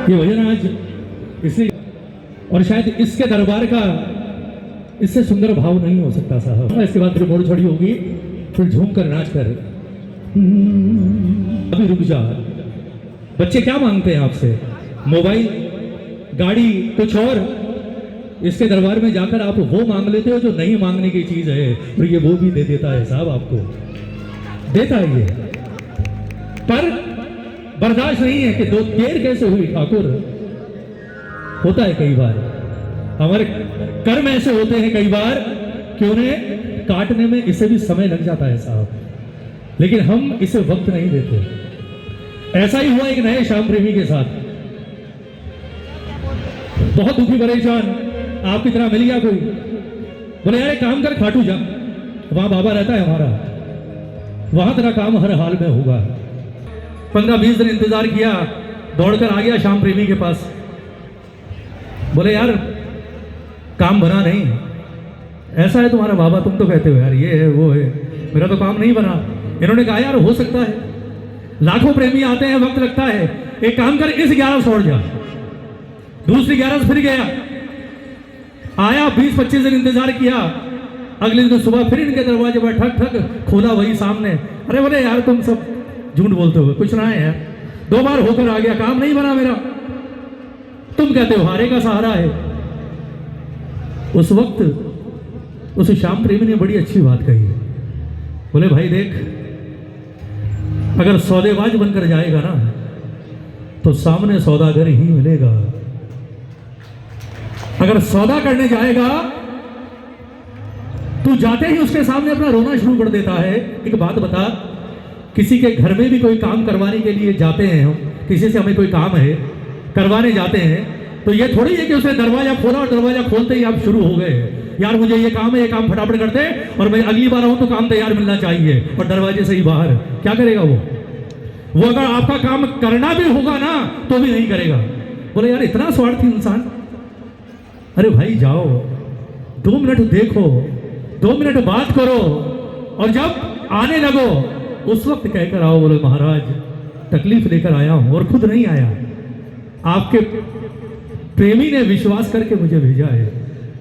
ये भजन आज इसी और शायद इसके दरबार का इससे सुंदर भाव नहीं हो सकता साहब। इसके बाद फिर मोड़ छोड़ी होगी, फिर झूम कर नाच कर। अभी रुक जा। बच्चे क्या मांगते हैं आपसे? मोबाइल, गाड़ी, कुछ और। इसके दरबार में जाकर आप वो मांग लेते हो जो नहीं मांगने की चीज है, और ये वो भी दे देता है साहब, आपको देता है ये। पर बर्दाश्त नहीं है कि दो देर कैसे हुई ठाकुर। होता है कई बार, हमारे कर्म ऐसे होते हैं कई बार कि उन्हें काटने में इसे भी समय लग जाता है साहब, लेकिन हम इसे वक्त नहीं देते। ऐसा ही हुआ एक नए श्याम प्रेमी के साथ। बहुत दुखी परेशान, आपकी तरह मिल गया कोई। बोले यार एक काम कर, खाटू जा, वहां बाबा रहता है हमारा, वहां तेरा काम हर हाल में होगा। 15-20 दिन इंतजार किया, दौड़कर आ गया श्याम प्रेमी के पास। बोले यार काम बना नहीं। ऐसा है तुम्हारा बाबा, तुम तो कहते हो यार ये है वो है, मेरा तो काम नहीं बना। इन्होंने कहा यार हो सकता है, लाखों प्रेमी आते हैं, वक्त लगता है, एक काम कर इस 11 छोड़ जा। दूसरी 11 फिर गया, आया, 20-25 दिन इंतजार किया। अगले दिन सुबह फिर इनके दरवाजे पर ठक ठक, खोला वही सामने। अरे बोले यार तुम सब झूठ बोलते हो, कुछ ना है यार, 2 बार होकर आ गया, काम नहीं बना मेरा। तुम कहते हो हारे का सहारा है। उस वक्त उस श्याम प्रेमी ने बड़ी अच्छी बात कही है। बोले भाई देख, अगर सौदेबाज बनकर जाएगा ना तो सामने सौदागर ही मिलेगा। अगर सौदा करने जाएगा तो जाते ही उसके सामने अपना रोना शुरू कर देता है। एक बात बता, किसी के घर में भी कोई काम करवाने के लिए जाते हैं हम, किसी से हमें कोई काम है करवाने जाते हैं, तो ये थोड़ी है कि उसने दरवाजा खोला और दरवाजा खोलते ही आप शुरू हो गए, यार मुझे ये काम है, ये काम फटाफट करते और मैं अगली बार आऊं तो काम तैयार मिलना चाहिए, और दरवाजे से ही बाहर। क्या करेगा वो अगर आपका काम करना भी होगा ना तो भी नहीं करेगा। बोले यार इतना स्वार्थी इंसान। अरे भाई जाओ, 2 मिनट देखो, 2 मिनट बात करो, और जब आने लगो उस वक्त कहकर आओ, बोले महाराज तकलीफ लेकर आया हूं और खुद नहीं आया, आपके प्रेमी ने विश्वास करके मुझे भेजा है,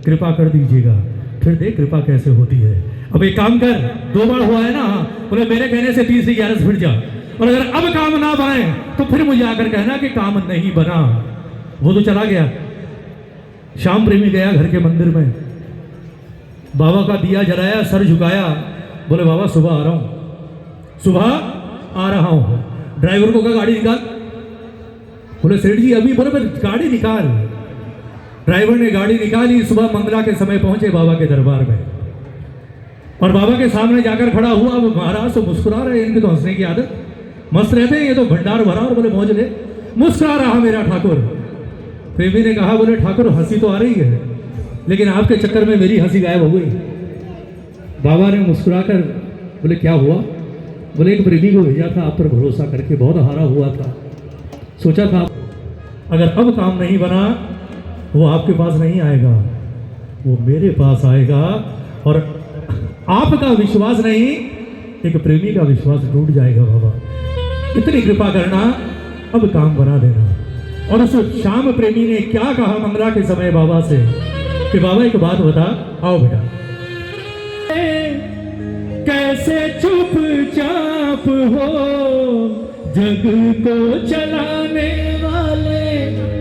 कृपा कर दीजिएगा। फिर देख कृपा कैसे होती है। अब एक काम कर, 2 बार हुआ है ना, बोले मेरे कहने से 30 11 फिर जा, और अगर अब काम ना बने तो फिर मुझे आकर कहना कि काम नहीं बना। वो तो चला गया। श्याम प्रेमी गया घर के मंदिर में, बाबा का दिया जलाया, सर झुकाया, बोले बाबा सुबह आ रहा हूं, सुबह आ रहा हूं। ड्राइवर को कहा गाड़ी निकाल। बोले सेठ जी अभी। बोले गाड़ी निकाल। ड्राइवर ने गाड़ी निकाली। सुबह मंगला के समय पहुंचे बाबा के दरबार में, और बाबा के सामने जाकर खड़ा हुआ। अब महाराज तो मुस्कुरा रहे, इनकी तो हंसने की आदत, मस्त रहते हैं ये तो, भंडार भरा और बोले मौज ले। मुस्कुरा रहा मेरा ठाकुर। प्रेमी ने कहा बोले ठाकुर हंसी तो आ रही है, लेकिन आपके चक्कर में मेरी हंसी गायब हो गई। बाबा ने मुस्कुराकर बोले क्या हुआ? बोले एक प्रेमी को भेजा था आप पर भरोसा करके, बहुत हारा हुआ था, सोचा था अगर अब काम नहीं बना वो आपके पास नहीं आएगा, वो मेरे पास आएगा, और आपका विश्वास नहीं एक प्रेमी का विश्वास टूट जाएगा। बाबा इतनी कृपा करना, अब काम बना देना। और उस श्याम प्रेमी ने क्या कहा मंगला के समय बाबा से कि बाबा एक बात बता, आओ बेटा। कैसे चुपचाप हो जग को चलाने वाले,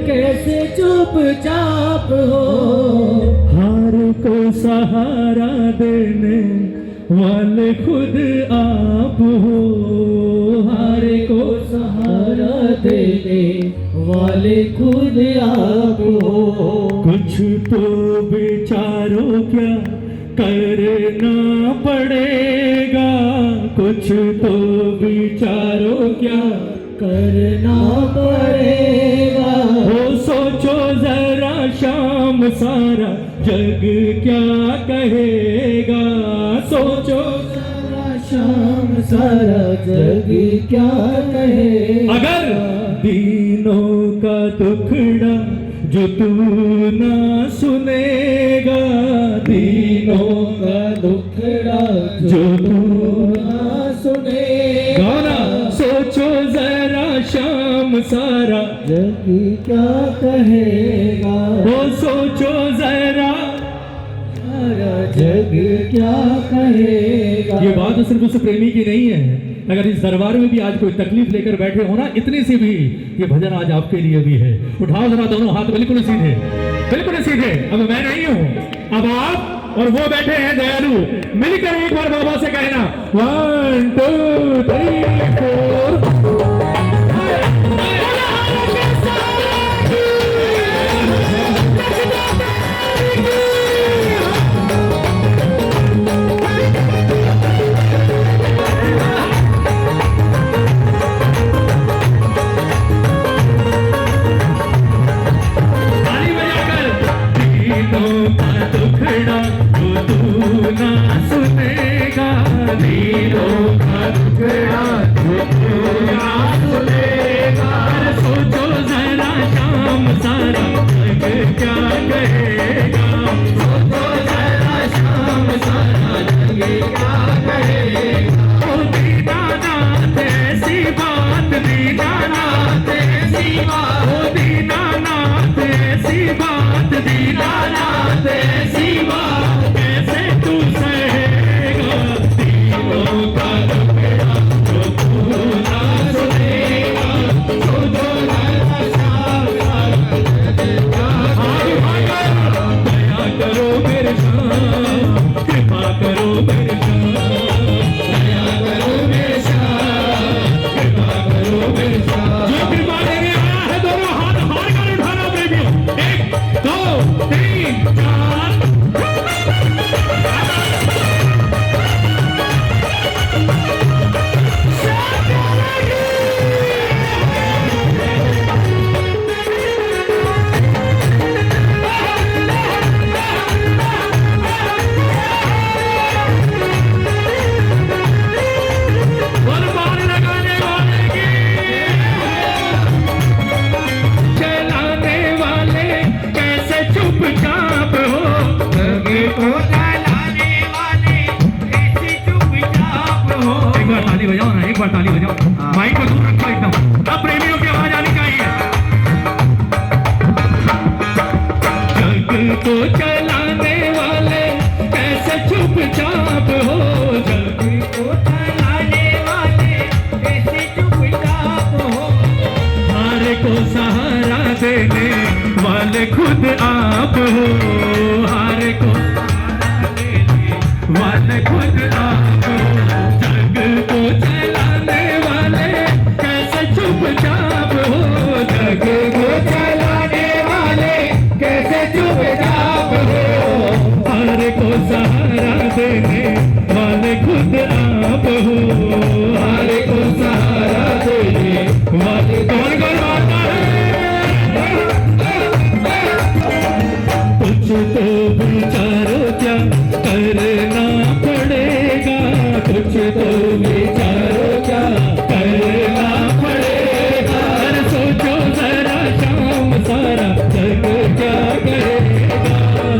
कैसे चुपचाप हो हार को सहारा देने वाले खुद आप हो, हार को सहारा देने वाले खुद आप हो। कुछ तो विचारो क्या करना पड़ेगा, कुछ तो विचारो क्या करना पड़ेगा। हो सोचो जरा शाम सारा जग क्या कहेगा, सोचो जरा शाम सारा जग क्या कहेगा। अगर दीनों का दुखड़ा जो तू ना सुनेगा, दीनों का दुखड़ा जो तू ना सुनेगा। गाना सोचो जरा शाम सारा जग क्या कहेगा, वो सोचो जरा। सारा जग क्या कहेगा। ये बात सिर्फ उस प्रेमी की नहीं है, अगर इस दरबार में भी आज कोई तकलीफ लेकर बैठे हो ना, इतनी सी भी, ये भजन आज आपके लिए भी है। उठाओ जरा दोनों हाथ बिल्कुल सीधे, बिल्कुल सीधे। अब मैं नहीं हूं, अब आप और वो बैठे हैं दयालु, मिलकर एक बार बाबा से कहना 1 2 3 4। ताली बजाओ, माइक को दूर रखो एकदम, अब प्रेमियों की आवाज आनी चाहिए। जग को चलाने वाले कैसे चुपचाप हो, जग को चलाने वाले कैसे चुपचाप हो, हारे को सहारा देने वाले खुद आप हो, हारे को सहारा देने वाले खुद आप हो। जग को चलाने वाले कैसे चुपचाप हो, जग को चलाने वाले कैसे चुपचाप हो, हारे को सहारा देने वाले खुद आप हो, हारे को सहारा देने वाले कौन कौन आता है। कुछ तो विचारो क्या करना पड़ेगा, कुछ तो विचारो क्या करना पड़ेगा, सोचो जरा शाम सारा जग क्या करेगा,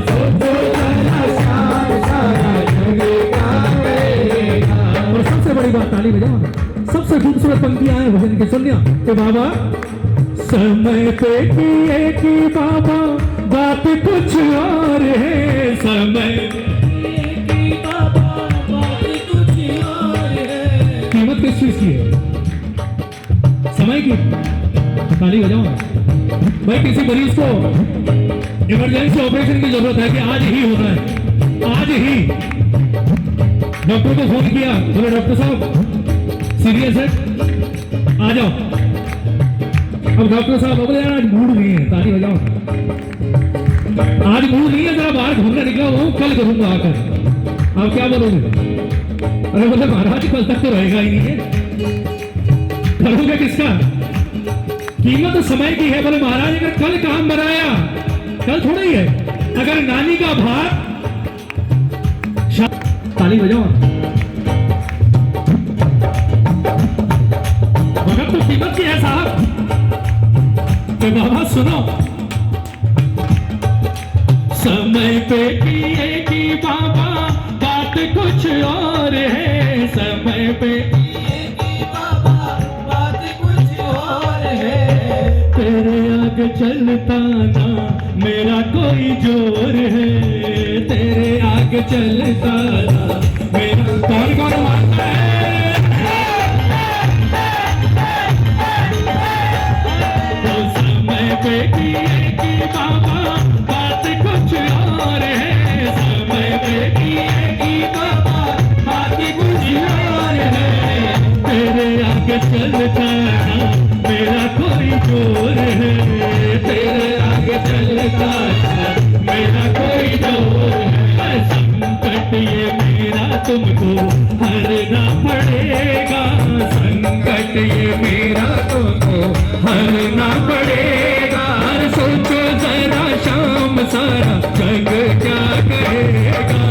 सोचो जरा शाम सारा जग क्या करेगा। और सबसे बड़ी बात, ताली बजाओ ना, सबसे खूबसूरत पंक्तियां हैं भजन की, सुनिया कि बाबा समय पे किए कि बाबा बात कुछ और है, समय की बाबा बात कुछ और है। कीमत किस चीज की है, समय की। ताली बजाओ भाई, किसी मरीज को इमरजेंसी ऑपरेशन की जरूरत है कि आज ही होना है, आज ही। डॉक्टर को फोन किया, बोले डॉक्टर साहब सीरियस है, आ जाओ। अब डॉक्टर साहब बोले यार आज मूड नहीं है, ताली बजाओ, आज मूड नहीं है, जरा बाहर घूमने निकला हुआ हूँ, कल करूंगा आकर। आप क्या बोलोगे? अरे बोले महाराज कल तक तो रहेगा ही नहीं है, करोगे किसका? कीमत तो समय की है। बोले महाराज अगर कल काम बनाया, कल थोड़ा ही है, अगर नानी का भार। ताली बजाओ, मगर तो कीमत की है साहब। तो बाबा सुनो, समय पे किए कि बाबा बात कुछ और है, समय पे किए कि बाबा बात कुछ और है, आगे चलता ना मेरा कोई जोर है, तेरे आगे चलता ना मेरा। कौन कौन मानता है? तो समय पे किए कि बाबा बात कुछ और है, समय पे किए कि बाबा बात कुछ और है, तेरे आगे चलता ना मेरा कोई जोर है, तेरे आगे चलता ना मेरा कोई जोर है। संकट ये मेरा तुमको हरना पड़ेगा, संकट ये मेरा तुमको हरना पड़ेगा। सोचो जरा शाम सारा जग क्या कहेगा,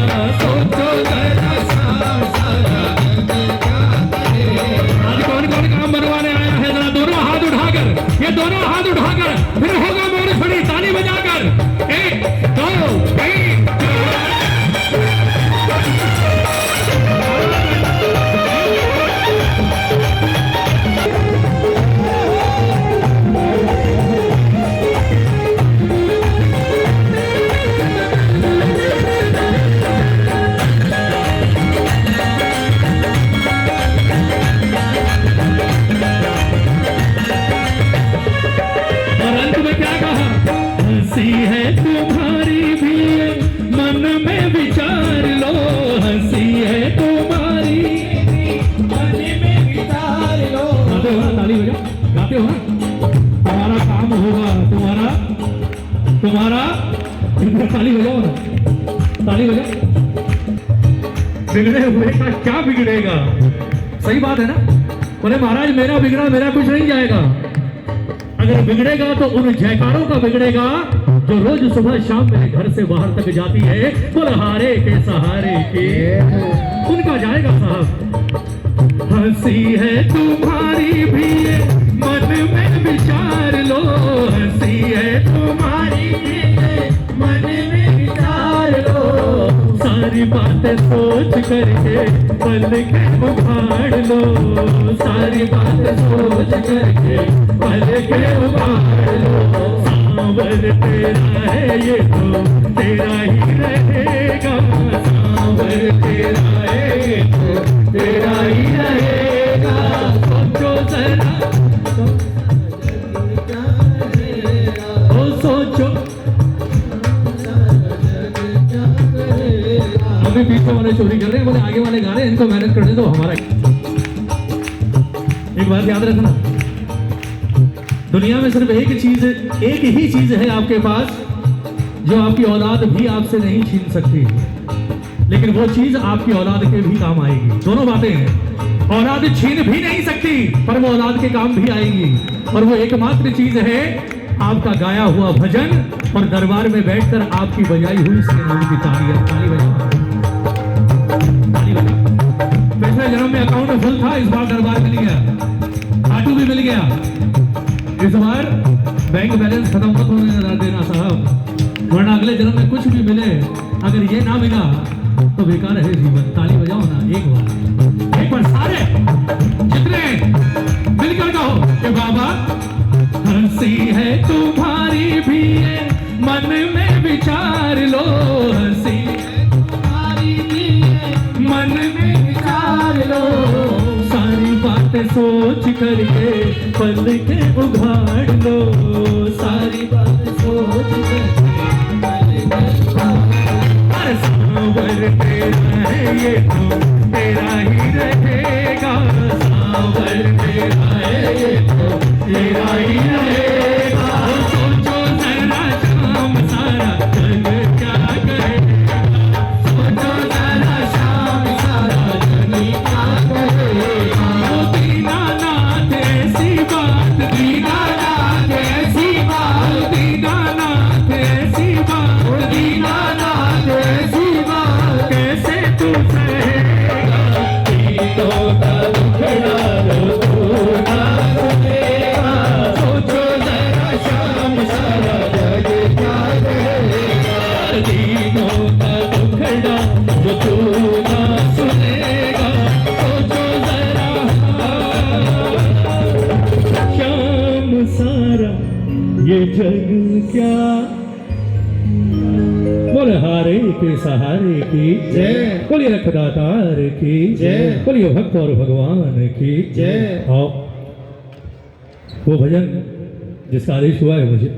सोचो जरा शाम सारा जग क्या कहेगा। आज कौन कौन काम बनवाने आया है? जरा दोनों हाथ उठाकर, ये दोनों हाथ उठाकर फिर होगा मोर छड़ी ताली बजाकर। 1 2 3 और अंत में क्या कहा? हंसी है तुम्हारी भी मन में विचार लो, हंसी है तुम्हारी मन में विचार लो। गाते हो ना, ताली बजाओ, गाते हो ना। तुम्हारा काम होगा, तुम्हारा ताली बजाओ ना, ताली बजाओ। बिगड़े हुए का क्या बिगड़ेगा? सही बात है ना। बोले महाराज मेरा बिगड़ा मेरा कुछ नहीं जाएगा, अगर बिगड़ेगा तो उन जयकारों का बिगड़ेगा जो रोज सुबह शाम मेरे घर से बाहर तक जाती है, बुलहारे के सहारे के, उनका जाएगा साहब। हंसी है तुम्हारी भी मन में विचार लो, हंसी है तुम्हारी भी मन में विचार लो। सारी बातें सोच करके पल के उभार लो, सारी बातें सोच करके पल के उभार लो। सांवर तेरा है ये तो तेरा ही रहेगा, सांवर तेरा है ये तो तेरा ही रहेगा। सोचो जरा सोचो। अभी पीछे वाले चोरी कर रहे हैं, बोले आगे वाले गा रहे हैं, इनको मेहनत करने दो। हमारा एक बात याद रखना, दुनिया में सिर्फ एक ही चीज है आपके पास जो आपकी औलाद भी आपसे नहीं छीन सकती, लेकिन वो चीज आपकी औलाद के भी काम आएगी। दोनों बातें हैं, औलाद छीन भी नहीं सकती पर वो औलाद के काम भी आएगी, और वो एकमात्र चीज है आपका गाया हुआ भजन और दरबार में बैठकर आपकी बजाई हुई इसके नाम की तालियां। ताली बजाओ, ताली बजाओ। पिछले जन्म में अकाउंट फुल था, इस बार दरबार मिल गया, ऑटो भी मिल गया। इस बार बैंक बैलेंस खत्म मत होने देना साहब, वरना अगले जन्म में कुछ भी मिले अगर ये ना मिला तो बेकार है जीवन। ताली बजाओ ना एक बार सारे जितने मिलकर कहो कि बाबा हंसी है तुम्हारी भी मन में विचार लो, हंसी है तुम्हारी भी मन में विचार लो। सारी बातें सोच करके पल के उघाड़ लो, सारी बातें सोच करके पल के उघाड़ लो। सांवर तेरा है ये तो तेरा ही रहेगा, सांवर तेरा है ये तो तेरा ही रहेगा। सोचो जरा शाम सारा जग क्या कहेगा, सोचो जरा शाम सारा जग क्या कहेगा। दीनानाथ ऐसी बात, दीनानाथ ऐसी बात, दीनानाथ ऐसी बात, दीनानाथ ऐसी बात, कैसे तू सहे ये जग क्या बोले हारे के सहारे की जय। बोलिए रखदातार की जय। बोलिए भक्त और भगवान की जय। आओ वो भजन जिसका आदेश हुआ है मुझे